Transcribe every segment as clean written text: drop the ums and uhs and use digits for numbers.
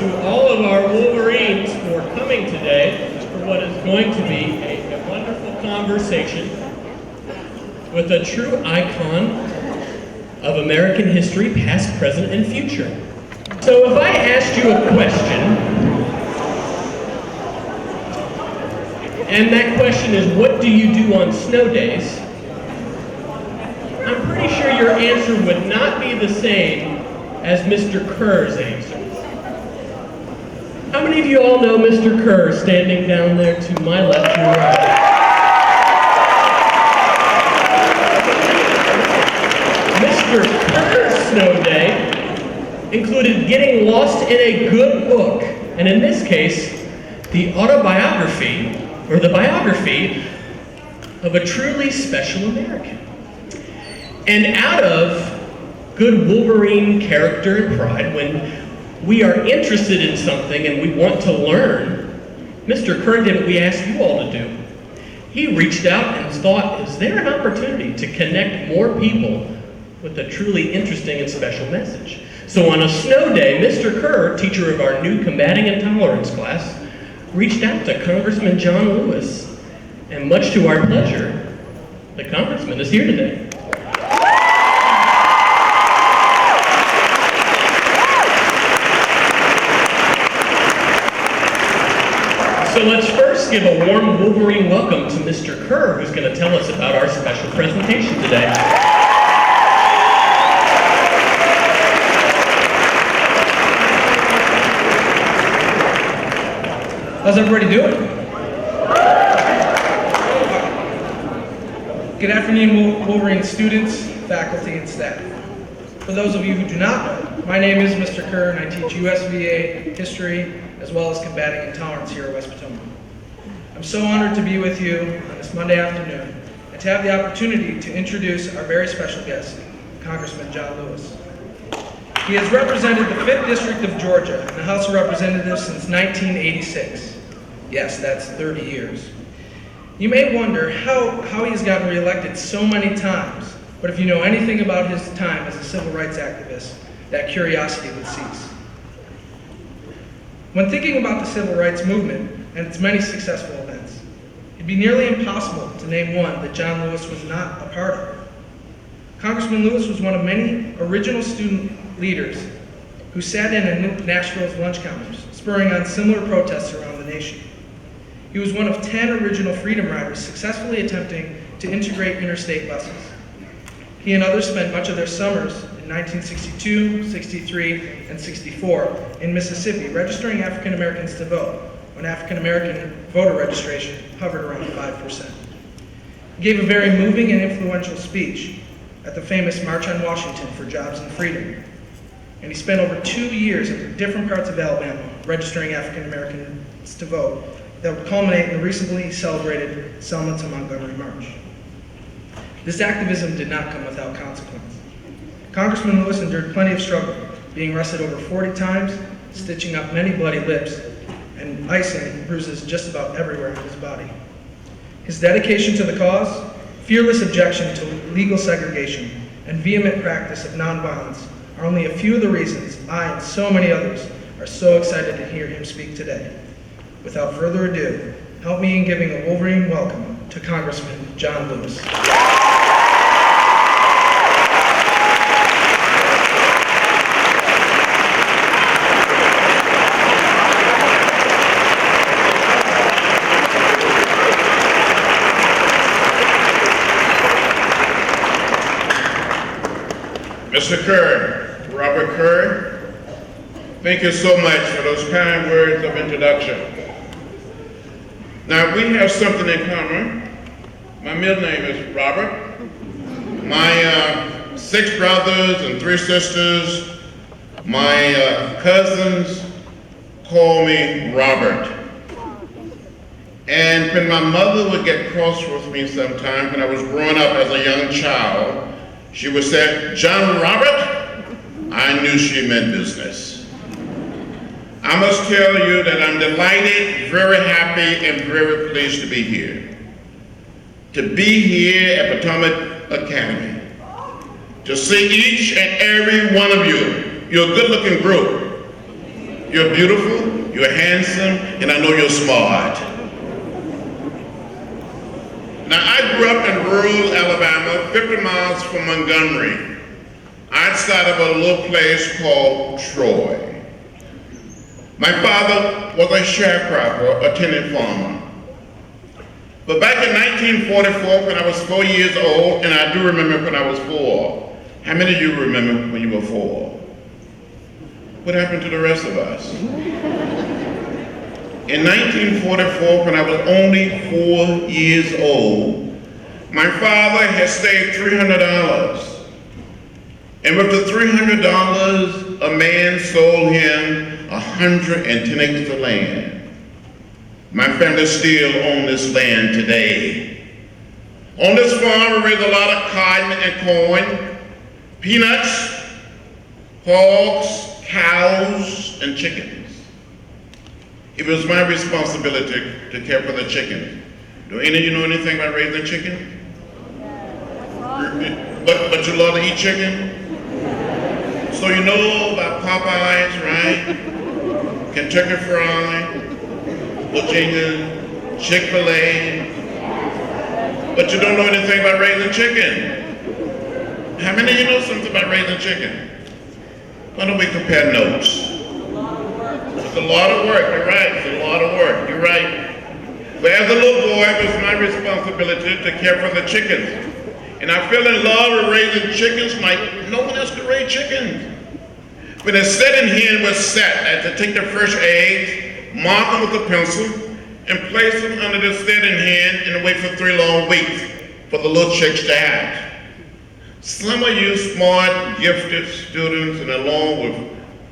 to all of our Wolverines for coming today for what is going to be a wonderful conversation with a true icon of American history, past, present, and future. So if I asked you a question, and that question is, what do you do on snow days? I'm pretty sure your answer would not be the same as Mr. Kerr's answer. How many of you all know Mr. Kerr standing down there to my left and right? Mr. Kerr's snow day included getting lost in a good book, and in this case, the autobiography, or the biography, of a truly special American. And out of good Wolverine character and pride, when we are interested in something and we want to learn, Mr. Kerr did what we asked you all to do. He reached out and thought, is there an opportunity to connect more people with a truly interesting and special message? So on a snow day, Mr. Kerr, teacher of our new Combating Intolerance class, reached out to Congressman John Lewis, and much to our pleasure, the Congressman is here today. So let's first give a warm Wolverine welcome to Mr. Kerr, who's going to tell us about our special presentation today. How's everybody doing? Good afternoon, Wolverine students, faculty, and staff. For those of you who do not know, my name is Mr. Kerr, and I teach USVA history as well as combating intolerance here at West Potomac. I'm so honored to be with you on this Monday afternoon and to have the opportunity to introduce our very special guest, Congressman John Lewis. He has represented the 5th District of Georgia in the House of Representatives since 1986. Yes, that's 30 years. You may wonder how he has gotten reelected so many times, but if you know anything about his time as a civil rights activist, that curiosity would cease. When thinking about the civil rights movement and its many successful events, it'd be nearly impossible to name one that John Lewis was not a part of. Congressman Lewis was one of many original student leaders who sat in Nashville's lunch counters, spurring on similar protests around the nation. He was one of 10 original Freedom Riders successfully attempting to integrate interstate buses. He and others spent much of their summers in 1962, 63, and 64 in Mississippi registering African Americans to vote when African American voter registration hovered around 5%. He gave a very moving and influential speech at the famous March on Washington for Jobs and Freedom. And he spent over 2 years in different parts of Alabama registering African Americans to vote that would culminate in the recently celebrated Selma to Montgomery March. This activism did not come without consequence. Congressman Lewis endured plenty of struggle, being arrested over 40 times, stitching up many bloody lips, and icing bruises just about everywhere on his body. His dedication to the cause, fearless objection to legal segregation, and vehement practice of nonviolence are only a few of the reasons I and so many others are so excited to hear him speak today. Without further ado, help me in giving a Wolverine welcome to Congressman John Lewis. Mr. Kerr, Robert Kerr, thank you so much for those kind words of introduction. Now, we have something in common. My middle name is Robert. My 6 brothers and 3 sisters, my cousins call me Robert. And when my mother would get cross with me sometimes when I was growing up as a young child, she would say, "John Robert?" I knew she meant business. I must tell you that I'm delighted, very happy, and very pleased to be here. To be here at Potomac Academy. To see each and every one of you. You're a good-looking group. You're beautiful, you're handsome, and I know you're smart. Now, I grew up in rural Alabama, 50 miles from Montgomery, outside of a little place called Troy. My father was a sharecropper, a tenant farmer. But back in 1944, when I was 4 years old, and I do remember when I was 4, how many of you remember when you were 4? What happened to the rest of us? In 1944, when I was only 4 years old, my father had saved $300. And with the $300, a man sold him 110 acres of land. My family still owns this land today. On this farm, we raise a lot of cotton and corn, peanuts, hogs, cows, and chickens. It was my responsibility to care for the chickens. Do any of you know anything about raising chicken? But you love to eat chicken? So you know about Popeyes, right? Kentucky Fried, Virginia, Chick-fil-A. But you don't know anything about raising chicken. How many of you know something about raising chicken? Why don't we compare notes? It's a lot of work, you're right, it's a lot of work, you're right. But as a little boy, it was my responsibility to care for the chickens. And I fell in love with raising chickens like no one else could raise chickens. When a setting hen was set, I had to take the fresh eggs, mark them with a pencil, and place them under the setting hen and wait for 3 long weeks for the little chicks to hatch. Some of you smart, gifted students, and along with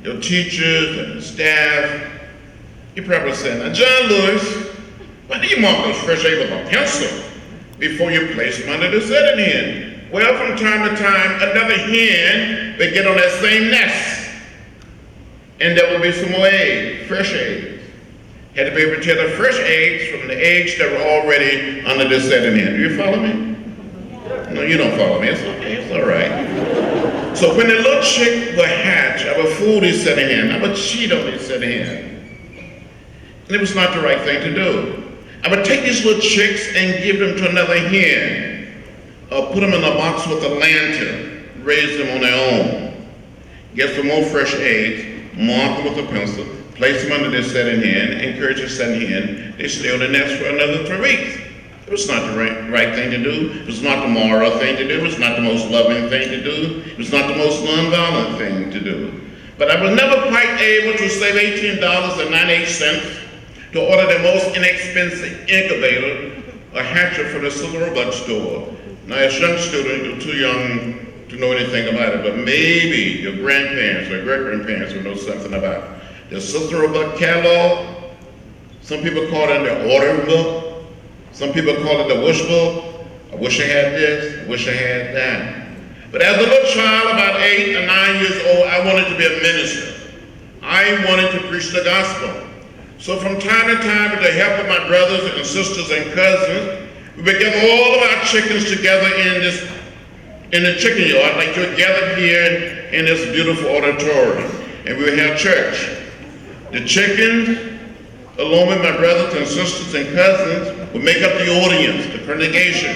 your teachers and the staff, you probably said, now John Lewis, why do you mark those fresh eggs with a pencil before you place them under the setting hen? Well, from time to time, another hen would get on that same nest, and there would be some more eggs, fresh eggs. Had to be able to tell the fresh eggs from the eggs that were already under the setting hen. Do you follow me? No, you don't follow me. It's okay, it's all right. So when the little chick would hatch, I would fool these setting hen. I would cheat on these setting hen. And it was not the right thing to do. I would take these little chicks and give them to another hen, or put them in a box with a lantern, raise them on their own. Get some more fresh eggs, mark them with a pencil, place them under this setting hen, encourage the setting hen, they stay on the nest for another 3 weeks. It was not the right thing to do. It was not the moral thing to do. It was not the most loving thing to do. It was not the most nonviolent thing to do. But I was never quite able to save $18.98 to order the most inexpensive incubator, a hatcher from the Silver Butt store. Now, as a young student, you're too young to know anything about it, but maybe your grandparents or great-grandparents will know something about it. The Silver Butt catalog, some people call it the order book. Some people call it the wish book. I wish I had this, I wish I had that. But as a little child, about 8 or 9 years old, I wanted to be a minister. I wanted to preach the gospel. So from time to time, with the help of my brothers and sisters and cousins, we would gather all of our chickens together in the chicken yard, like you're gathered here in this beautiful auditorium, and we would have church. The chickens, along with my brothers and sisters and cousins, would make up the audience, the congregation.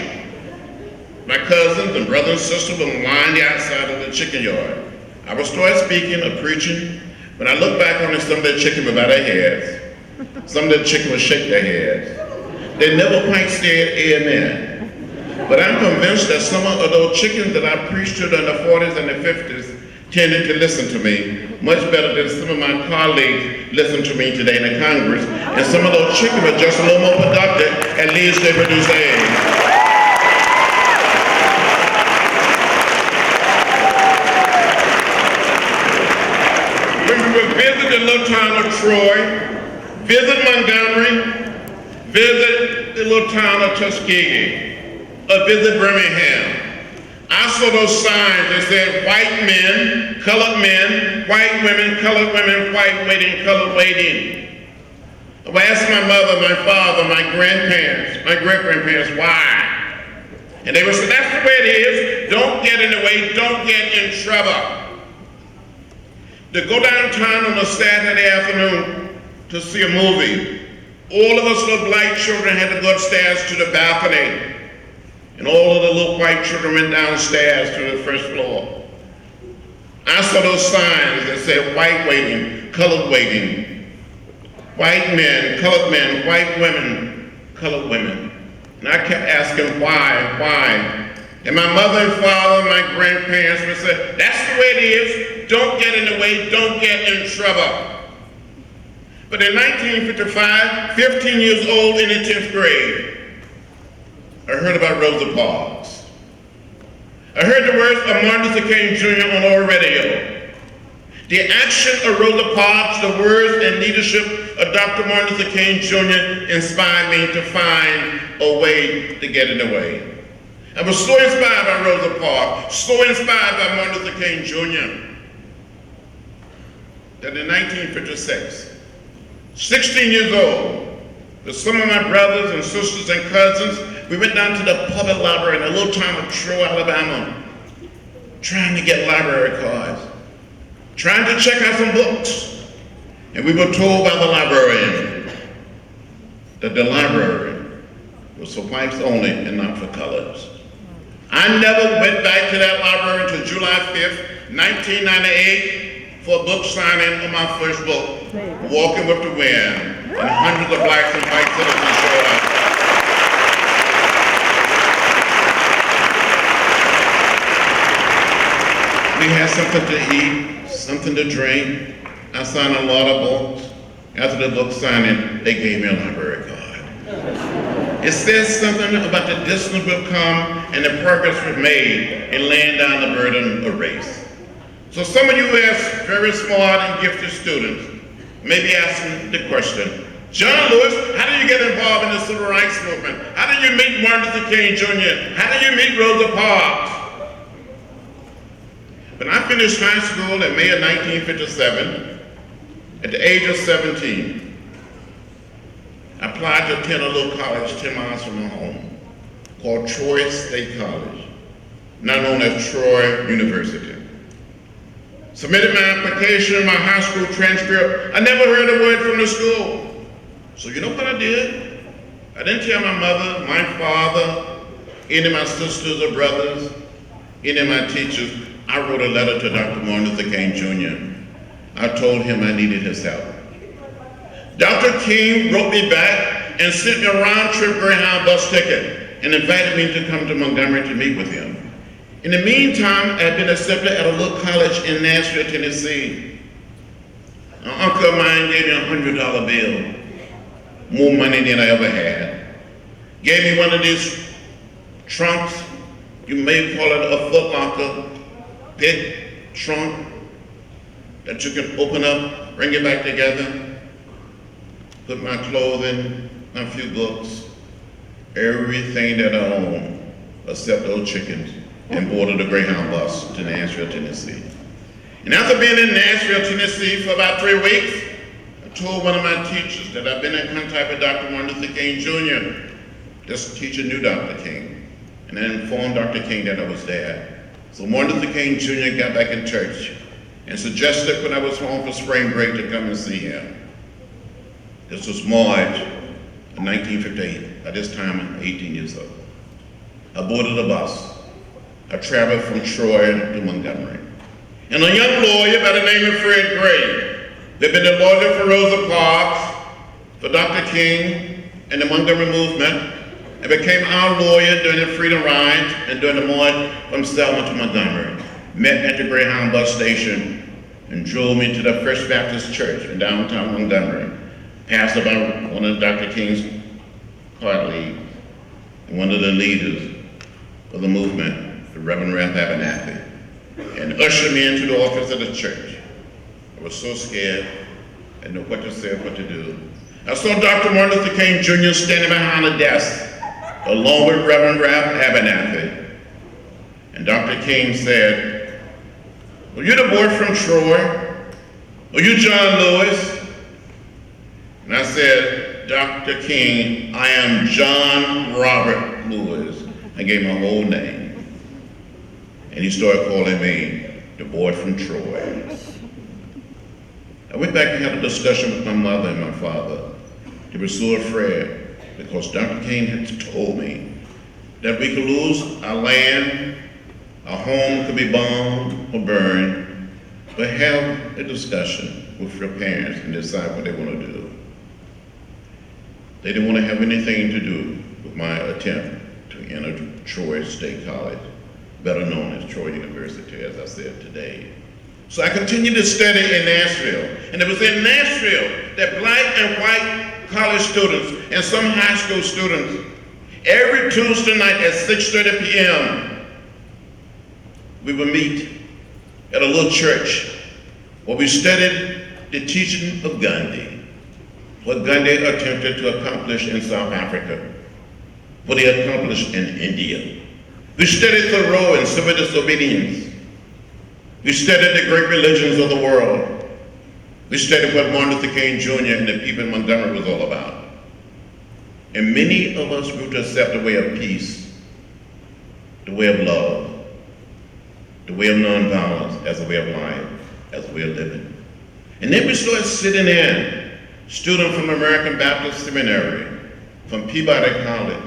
My cousins and brothers and sisters would line the outside of the chicken yard. I would start speaking or preaching. When I look back on it, some of the chicken would bow their heads. Some of the chicken would shake their heads. They never quite said amen. But I'm convinced that some of those chickens that I preached to in the 40s and the 50s tended to listen to me much better than some of my colleagues listen to me today in the Congress. And some of those chickens are just a little more productive, at least they produce eggs. When we would visit the little town of Troy, visit Montgomery, visit the little town of Tuskegee, or visit Birmingham, I saw those signs that said white men, colored men, white women, colored women, white waiting, colored waiting. I would ask my mother, my father, my grandparents, my great-grandparents, why? And they would say, that's the way it is. Don't get in the way, don't get in trouble. to go downtown on a Saturday afternoon to see a movie. All of us little black children had to go upstairs to the balcony, and all of the little white children went downstairs to the first floor. I saw those signs that said white waiting, colored waiting, white men, white women, colored women. And I kept asking why? And my mother and father, my grandparents would say, that's the way it is. Don't get in the way, don't get in trouble. But in 1955, 15 years old in the 10th grade, I heard about Rosa Parks. I heard the words of Martin Luther King Jr. on our radio. The action of Rosa Parks, the words and leadership of Dr. Martin Luther King Jr. inspired me to find a way to get in the way. I was so inspired by Rosa Parks, so inspired by Martin Luther King Jr., that in 1956, 16 years old, with some of my brothers and sisters and cousins, we went down to the public library in a little town of Troy, Alabama, trying to get library cards, trying to check out some books. And we were told by the librarian that the library was for whites only and not for colors. I never went back to that library until July 5th, 1998, for a book signing of my first book, Walking with the Wind, and hundreds of blacks and white citizens showed up. We had something to eat, something to drink. I signed a lot of books. After the book signing, they gave me a library card. It says something about the distance we've come and the progress we've made in laying down the burden of race. So some of you as very smart and gifted students may be asking the question, John Lewis, how did you get involved in the civil rights movement? How did you meet Martin Luther King Jr.? How did you meet Rosa Parks? When I finished high school in May of 1957, at the age of 17, I applied to attend a little college 10 miles from my home called Troy State College, now known as Troy University. Submitted my application, my high school transcript. I never heard a word from the school. So you know what I did? I didn't tell my mother, my father, any of my sisters or brothers, any of my teachers. I wrote a letter to Dr. Martin Luther King Jr. I told him I needed his help. Dr. King wrote me back and sent me a round-trip Greyhound bus ticket and invited me to come to Montgomery to meet with him. In the meantime, I had been accepted at a little college in Nashville, Tennessee. An uncle of mine gave me a $100 bill, more money than I ever had. Gave me one of these trunks, you may call it a Foot Locker, big trunk that you can open up, bring it back together, put my clothing, my few books, everything that I own, except those chickens, and boarded a Greyhound bus to Nashville, Tennessee. And after being in Nashville, Tennessee for about 3 weeks, I told one of my teachers that I've been in contact with Dr. Martin Luther King Jr. This teacher knew Dr. King, and I informed Dr. King that I was there. So Martin Luther King Jr. got back in church and suggested when I was home for spring break to come and see him. This was March of 1958. By this time, I'm 18 years old. I boarded a bus. I traveled from Troy to Montgomery. And a young lawyer by the name of Fred Gray, who had been the lawyer for Rosa Parks, for Dr. King, and the Montgomery movement, and became our lawyer during the Freedom Rides and during the march from Selma to Montgomery, met at the Greyhound bus station and drove me to the First Baptist Church in downtown Montgomery, pastored by one of Dr. King's colleagues and one of the leaders of the movement, the Reverend Ralph Abernathy, and ushered me into the office of the church. I was so scared, I didn't know what to say or what to do. I saw Dr. Martin Luther King Jr. standing behind a desk, along with Reverend Ralph Abernathy. And Dr. King said, "Are you the boy from Troy? Are you John Lewis?" And I said, "Dr. King, I am John Robert Lewis." I gave my whole name. And he started calling me the boy from Troy. I went back and had a discussion with my mother and my father. They were so afraid because Dr. King had told me that we could lose our land, our home could be bombed or burned, but have a discussion with your parents and decide what they want to do. They didn't want to have anything to do with my attempt to enter Troy State College, better known as Troy University, as I said today. So I continued to study in Nashville, and it was in Nashville that black and white college students and some high school students, every Tuesday night at 6:30 p.m., we would meet at a little church where we studied the teaching of Gandhi, what Gandhi attempted to accomplish in South Africa, what he accomplished in India. We studied Thoreau and civil disobedience. We studied the great religions of the world. We studied what Martin Luther King Jr. and the people in Montgomery was all about. And many of us grew to accept the way of peace, the way of love, the way of nonviolence as a way of life, as a way of living. And then we started sitting in, students from American Baptist Seminary, from Peabody College,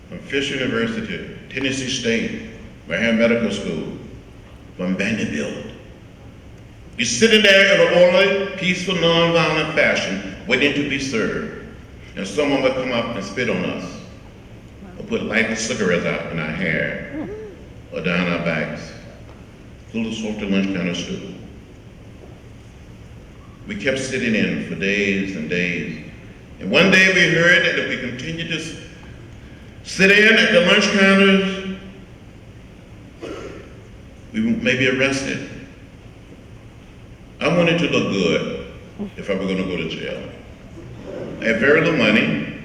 from Fisk University, Tennessee State, Graham Medical School, from Vanderbilt. We're sitting there in an orderly, peaceful, nonviolent fashion, waiting to be served. And someone would come up and spit on us, or put lighted cigarettes out in our hair, or down our backs. Full of sort of lunch kind of stool. We kept sitting in for days and days. And one day we heard that if we continued to sit in at the lunch counters, we may be arrested. I wanted to look good if I were going to go to jail. I had very little money,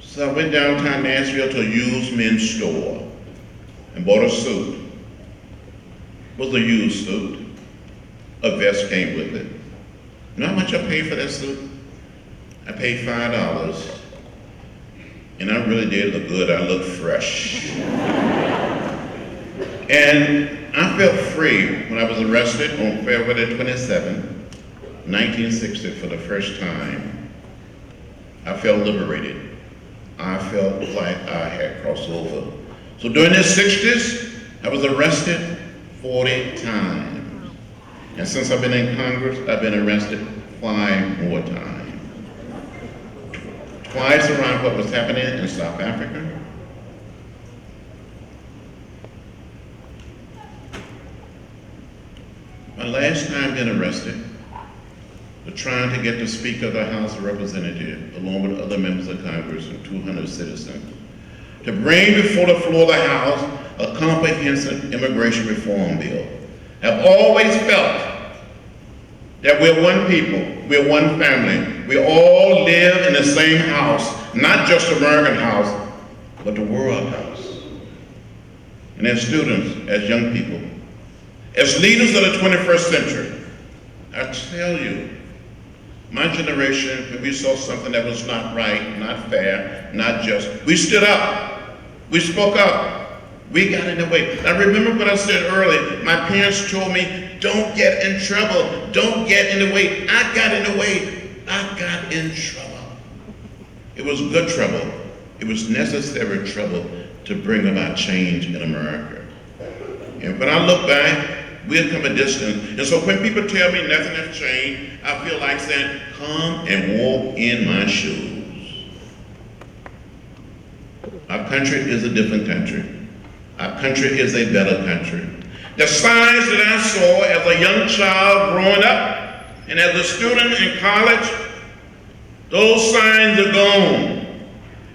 so I went downtown Nashville to a used men's store and bought a suit. It was a used suit. A vest came with it. You know how much I paid for that suit? I paid $5, and I really did look good. I looked fresh. And I felt free when I was arrested on February 27, 1960, for the first time. I felt liberated. I felt like I had crossed over. So during the 60s, I was arrested 40 times. And since I've been in Congress, I've been arrested 5 more times. Twice around what was happening in South Africa. My last time being arrested was trying to get the Speaker of the House of Representatives, along with other members of Congress and 200 citizens, to bring before the floor of the House a comprehensive immigration reform bill. I've always felt that we're one people, we're one family. We all live in the same house, not just American house, but the world house. And as students, as young people, as leaders of the 21st century, I tell you, my generation, when we saw something that was not right, not fair, not just, we stood up, we spoke up, we got in the way. I remember what I said earlier, my parents told me, don't get in trouble, don't get in the way. I got in the way, I got in trouble. It was good trouble, it was necessary trouble to bring about change in America. And when I look back, we have come a distance. And so when people tell me nothing has changed, I feel like saying, come and walk in my shoes. Our country is a different country. Our country is a better country. The signs that I saw as a young child growing up and as a student in college, those signs are gone.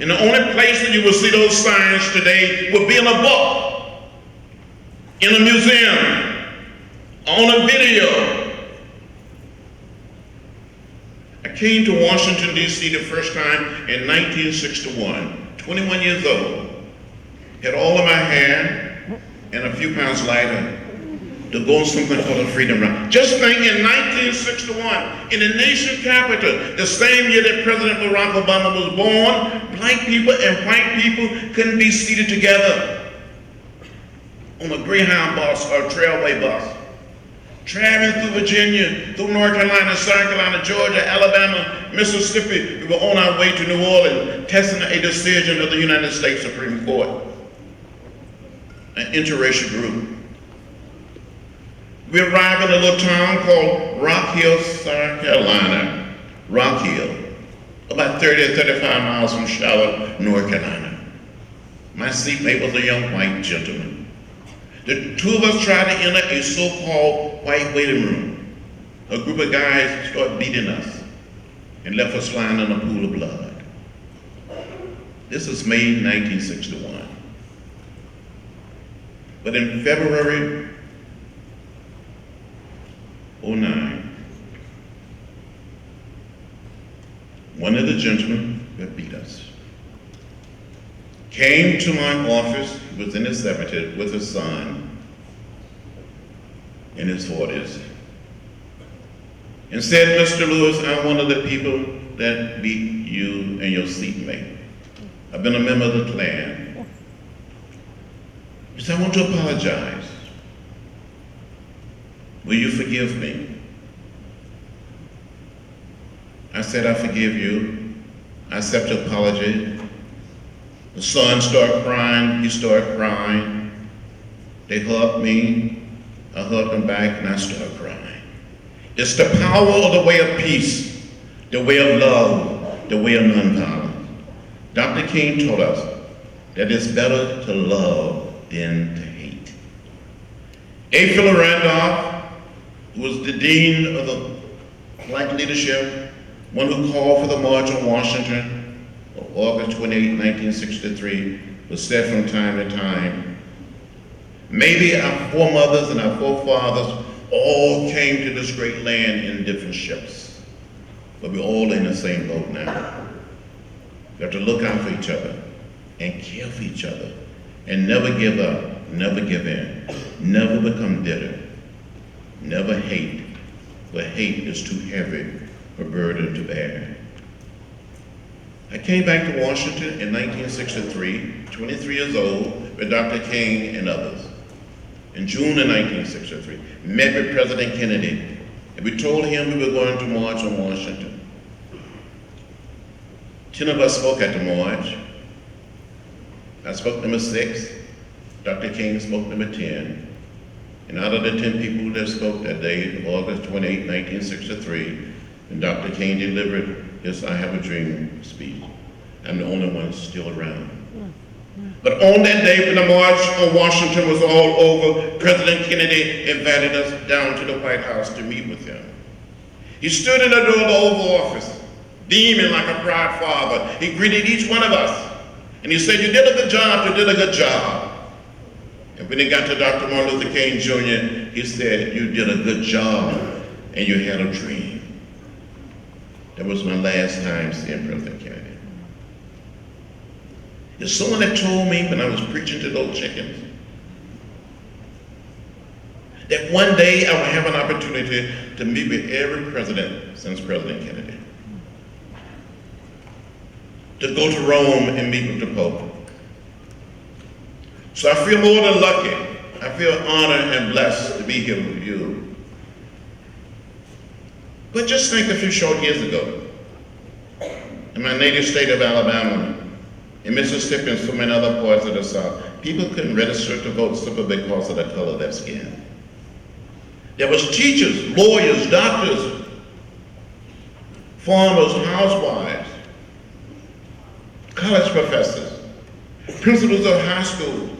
And the only place that you will see those signs today will be in a book, in a museum, on a video. I came to Washington, D.C. the first time in 1961, 21 years old. Had all of my hair and a few pounds lighter to go on something called a Freedom Run. Just think, in 1961, in the nation capital, the same year that President Barack Obama was born, black people and white people couldn't be seated together on a Greyhound bus or a Trailway bus. traveling through Virginia, through North Carolina, South Carolina, Georgia, Alabama, Mississippi. We were on our way to New Orleans, testing a decision of the United States Supreme Court, an interracial group. We arrived in a little town called Rock Hill, South Carolina. Rock Hill, about 30 or 35 miles from Charlotte, North Carolina. My seatmate was a young white gentleman. The two of us tried to enter a so-called white waiting room. A group of guys started beating us and left us lying in a pool of blood. This was May 1961. But in February 2009, one of the gentlemen that beat us came to my office. He was in his 70s with his son in his 40s, and said, "Mr. Lewis, I'm one of the people that beat you and your seatmate. I've been a member of the Klan." He said, "I want to apologize. Will you forgive me?" I said, "I forgive you. I accept your apology." The son started crying, he started crying. They hugged me, I hugged them back, and I started crying. It's the power of the way of peace, the way of love, the way of nonviolence. Dr. King told us that it's better to love than to hate. A. Philip Randolph, who was the dean of the Black leadership, one who called for the March on Washington, August 28, 1963, was said from time to time, maybe our foremothers and our forefathers all came to this great land in different ships, but we're all in the same boat now. We have to look out for each other and care for each other and never give up, never give in, never become bitter, never hate, but hate is too heavy a burden to bear. I came back to Washington in 1963, 23 years old, with Dr. King and others. In June of 1963, met with President Kennedy, and we told him we were going to march on Washington. 10 of us spoke at the march. I spoke number 6, Dr. King spoke number 10, and out of the 10 people that spoke that day, August 28, 1963, and Dr. King delivered his "I Have a Dream" speech. I'm the only one still around. But on that day when the march on Washington was all over, President Kennedy invited us down to the White House to meet with him. He stood in the door of the Oval Office, beaming like a proud father. He greeted each one of us, and he said, "You did a good job, you did a good job." And when he got to Dr. Martin Luther King Jr., he said, "You did a good job, and you had a dream." That was my last time seeing President Kennedy. There's someone that told me when I was preaching to those chickens that one day I would have an opportunity to meet with every president since President Kennedy. To go to Rome and meet with the Pope. So I feel more than lucky. I feel honored and blessed to be here with you. But just think a few short years ago, in my native state of Alabama, in Mississippi and so many other parts of the South, people couldn't register to vote simply because of the color of their skin. There was teachers, lawyers, doctors, farmers, housewives, college professors, principals of high schools,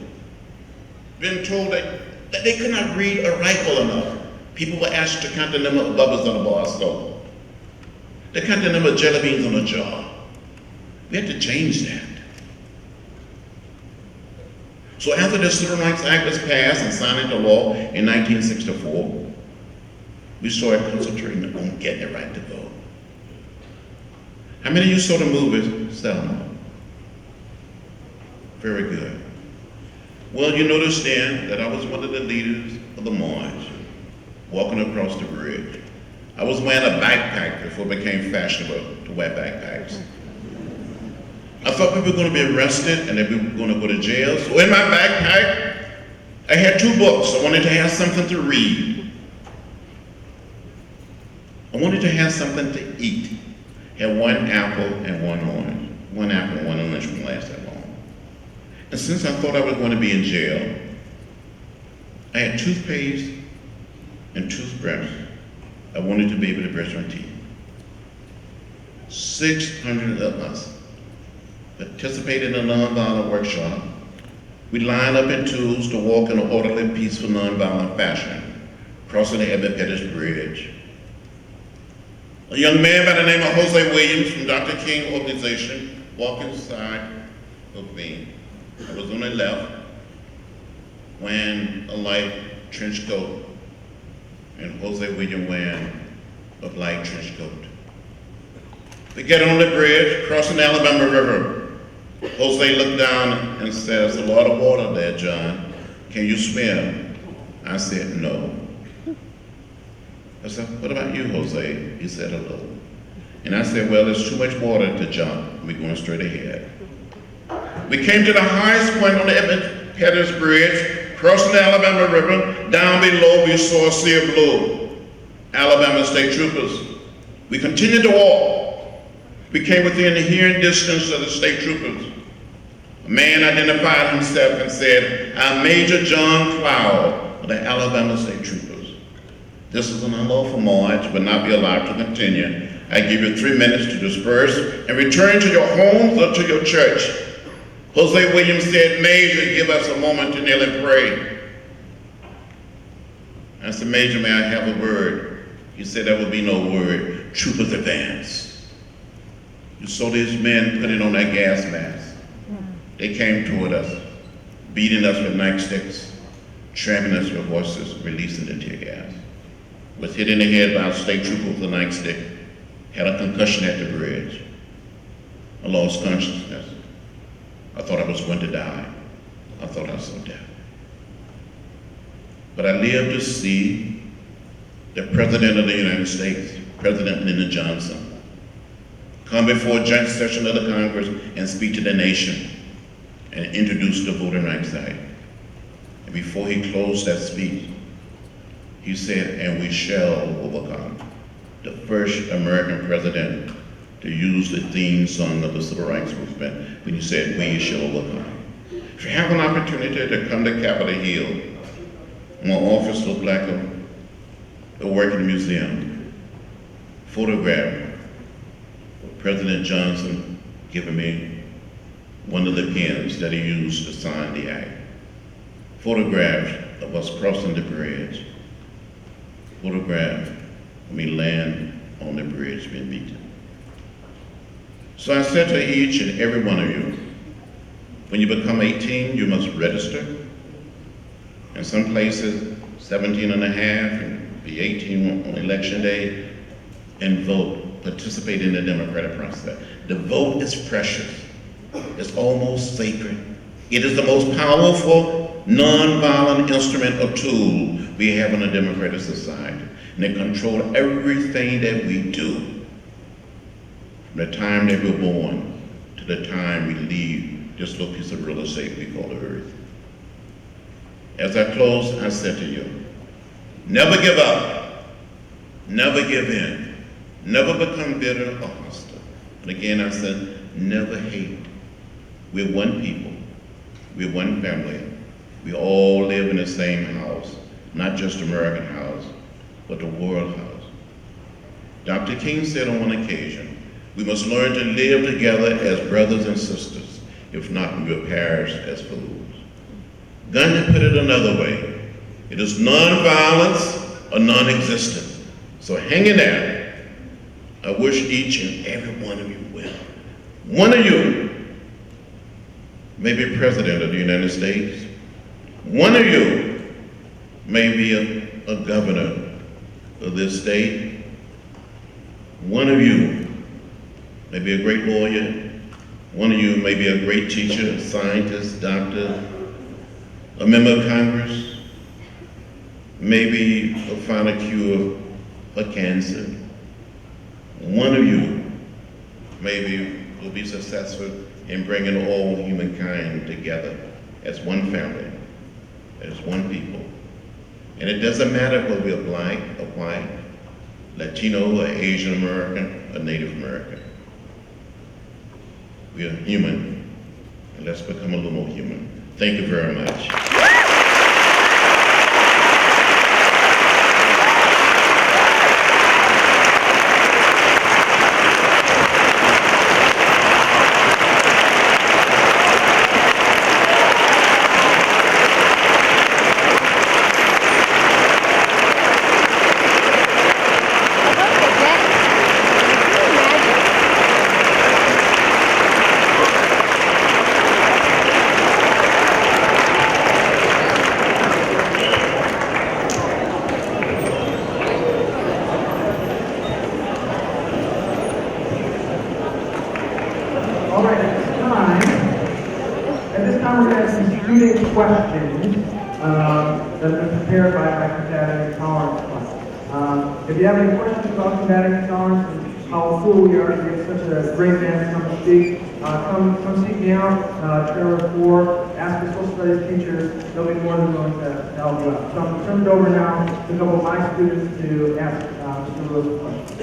being told that they could not read or write well enough. People were asked to count the number of bubbles on a bar of soap. They count the number of jelly beans on a jar. We had to change that. So after the Civil Rights Act was passed and signed into law in 1964, we started concentrating on getting the right to vote. How many of you saw the movie Selma? Very good. Well, you noticed then that I was one of the leaders of the march, walking across the bridge. I was wearing a backpack before it became fashionable to wear backpacks. I thought we were going to be arrested and that we were going to go to jail. So in my backpack, I had 2 books. I wanted to have something to read. I wanted to have something to eat. Had one apple and one orange. One apple and one orange wouldn't last that long. And since I thought I was going to be in jail, I had toothpaste and toothbrush. I wanted to be able to brush my teeth. 600 of us participated in a nonviolent workshop. We lined up in twos to walk in an orderly, peaceful, nonviolent fashion, crossing the Edmund Pettus Bridge. A young man by the name of Jose Williams from Dr. King organization walked inside of me. I was on the left, wearing a light trench coat, and Jose Williams wearing a light trench coat. We get on the bridge, crossing the Alabama River. Jose looked down and says, "There's a lot of water there, John. Can you swim?" I said, "No." I said, "What about you, Jose?" He said, "A little." And I said, "Well, there's too much water to jump. We're going straight ahead." We came to the highest point on the Edmund Pettus Bridge, crossing the Alabama River. Down below, we saw a sea of blue. Alabama state troopers. We continued to walk. We came within the hearing distance of the state troopers. A man identified himself and said, "I'm Major John Cloud of the Alabama State Troopers. This is an unlawful march, will not be allowed to continue. I give you 3 minutes to disperse and return to your homes or to your church." Jose Williams said, "Major, give us a moment to kneel and pray." I said, "Major, may I have a word?" He said, "There will be no word. Troopers advance." You saw these men putting on their gas masks. They came toward us, beating us with nightsticks, trampling us with horses, releasing the tear gas. Was hit in the head by a state trooper with a nightstick, had a concussion at the bridge. I lost consciousness. I thought I was going to die. I thought I saw death. But I lived to see the President of the United States, President Lyndon Johnson, come before a joint session of the Congress and speak to the nation and introduce the Voting Rights Act. And before he closed that speech, he said, "And we shall overcome." The first American president to use the theme song of the Civil Rights Movement when he said, "We shall overcome." If you have an opportunity to come to Capitol Hill, my office looked like a working museum. Photograph President Johnson giving me one of the pens that he used to sign the act. Photographs of us crossing the bridge. Photograph of me laying on the bridge being beaten. So I said to each and every one of you, when you become 18, you must register. In some places, 17 and a half, and be 18 on election day, and vote. Participate in the democratic process. The vote is precious. It's almost sacred. It is the most powerful, nonviolent instrument or tool we have in a democratic society. And it controls everything that we do. From the time that we're born to the time we leave this little piece of real estate we call the earth. As I close, I said to you, never give up, never give in. Never become bitter or hostile. And again, I said, never hate. We're one people. We're one family. We all live in the same house, not just American house, but the world house. Dr. King said on one occasion, we must learn to live together as brothers and sisters. If not, we will perish as fools. Gandhi put it another way. It is non-violence or non-existent. So hang in there. I wish each and every one of you well. One of you may be President of the United States. One of you may be a governor of this state. One of you may be a great lawyer. One of you may be a great teacher, scientist, doctor, a member of Congress. Maybe will find a cure for cancer. One of you maybe will be successful in bringing all humankind together as one family, as one people. And it doesn't matter whether we're black or white, Latino, or Asian American, or Native American. We are human, and let's become a little more human. Thank you very much. Questions that have been prepared by combating intolerance class. If you have any questions about combating intolerance and how cool we are to get such a great man to come and speak, come seek me out, trailer 4, ask the social studies teachers, they'll be more than willing to help you out. So I'm going to turn it over now to a couple of my students to ask Mr. Lewis questions.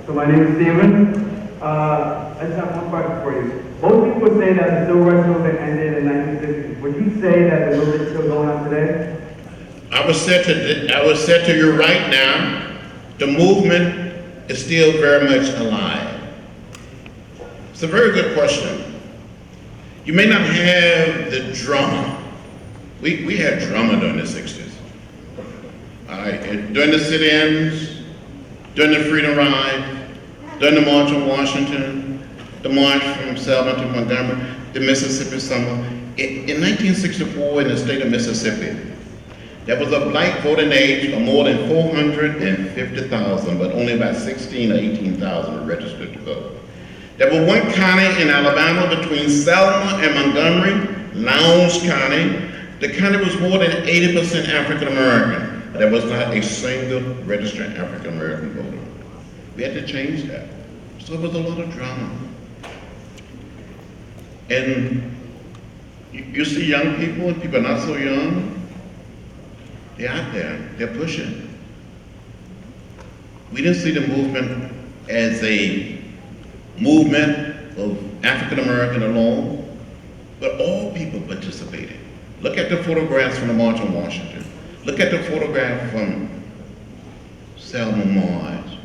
So my name is Steven. I just have one question for you. Most people would say that the civil rights movement ended in 1960. Would you say that the movement is still going on today? I would say to you right now, the movement is still very much alive. It's a very good question. You may not have the drama. We had drama during the 60s. During the sit-ins, during the Freedom Ride, during the March on Washington, the march from Selma to Montgomery, the Mississippi Summer. In 1964, in the state of Mississippi, there was a black voting age of more than 450,000, but only about 16 or 18,000 were registered to vote. There was one county in Alabama between Selma and Montgomery, Lowndes County. The county was more than 80% African American. There was not a single registered African American voter. We had to change that. So it was a lot of drama. And you see young people and people not so young, they're out there, they're pushing. We didn't see the movement as a movement of African American alone, but all people participated. Look at the photographs from the March on Washington. Look at the photograph from Selma March.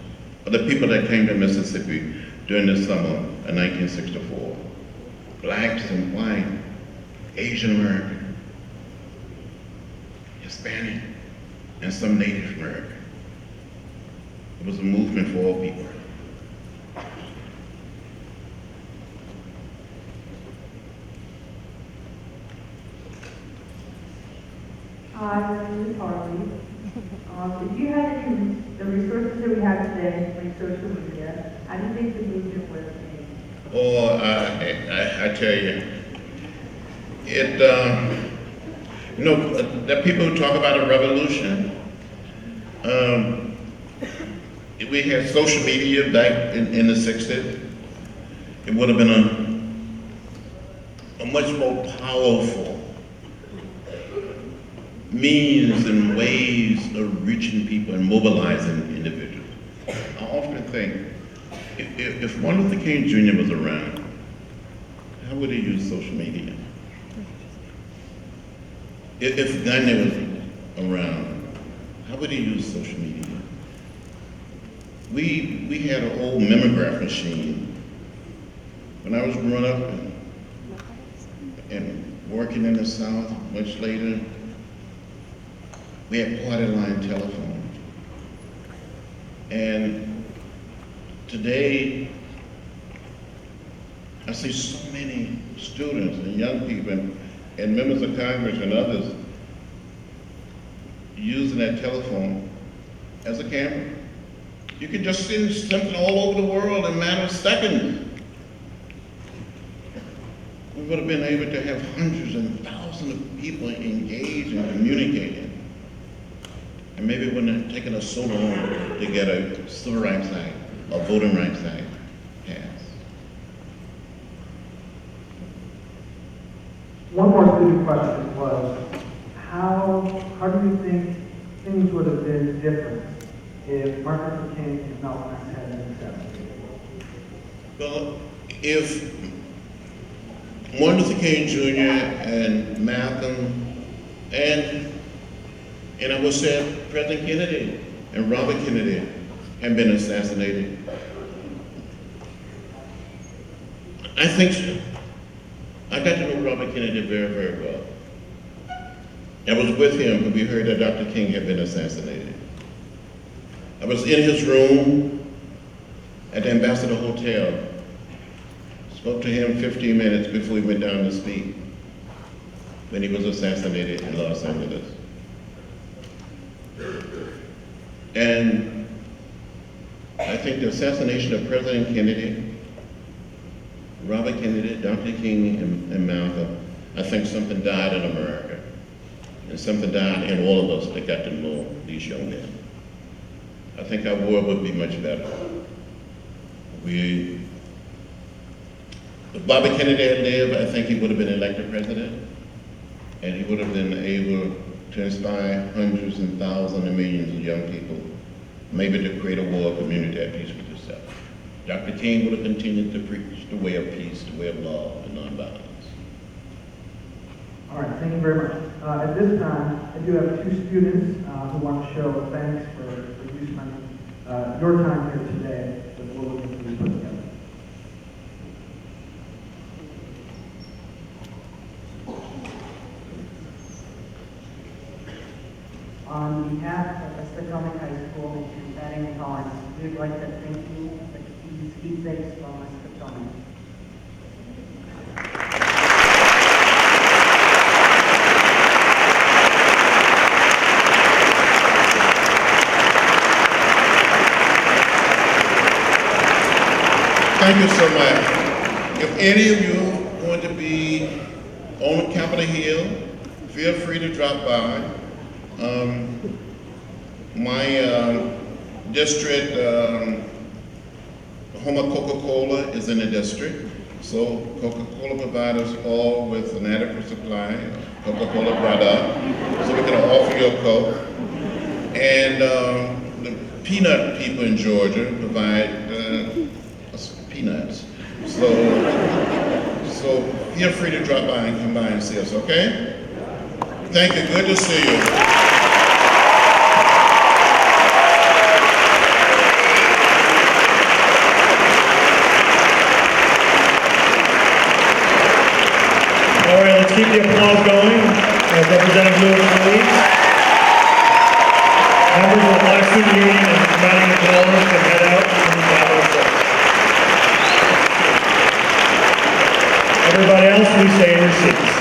The people that came to Mississippi during the summer of 1964. Blacks and white, Asian American, Hispanic, and some Native American. It was a movement for all people. Hi, my name is Harley. If you had the resources that we have today, like social media, how do you think the movement would have changed? Oh, I tell you, there are people who talk about a revolution. If we had social media back in the 60s, it would have been a much more powerful means and ways of reaching people and mobilizing individuals. I often think, if Martin Luther King Jr. was around, how would he use social media? If Gandhi was around, how would he use social media? We had an old mimeograph machine. When I was growing up and working in the South much later, we had party line telephone. And today, I see so many students and young people and members of Congress and others using that telephone as a camera. You can just send something all over the world in a matter of seconds. We would have been able to have hundreds and thousands of people engaged and communicating. And maybe it wouldn't have taken us so long to get a Civil Rights Act, a Voting Rights Act passed. One more student question was, how do you think things would have been different if Martin Luther King and Malcolm X had been assassinated? Well, if Martin Luther King Jr. and Malcolm and I would say President Kennedy and Robert Kennedy had been assassinated, I think so. I got to know Robert Kennedy very, very well. I was with him when we heard that Dr. King had been assassinated. I was in his room at the Ambassador Hotel. Spoke to him 15 minutes before he went down to speak when he was assassinated in Los Angeles. And I think the assassination of President Kennedy, Robert Kennedy, Dr. King, and Malcolm, I think something died in America. And something died in all of us that got to know these young men. I think our world would be much better. If Bobby Kennedy had lived, I think he would have been elected president, and he would have been able to inspire hundreds and thousands and millions of young people, maybe to create a world community at peace with yourself. Dr. King would have continued to preach the way of peace, the way of love, and nonviolence. All right, thank you very much. At this time, I do have two students who want to show thanks for you spending your time here today with what we're going to be put together. On behalf of the Potomac High School and combating intolerance, we would like to thank you for these keepsakes from us Potomac. Thank you so much. If any of you are going to be on Capitol Hill, feel free to drop by. My district, home of Coca-Cola is in the district. So Coca-Cola provides us all with an adequate supply of Coca-Cola product, so we can offer you a Coke. And the peanut people in Georgia provide us peanuts. So feel free to drop by and come by and see us, okay? Thank you, good to see you. All right, let's keep the applause going as Representative Lewis leads. Members of the Black Student Union and Combating Intolerance can head out from the Capitol steps. Everybody else, please stay in your seats.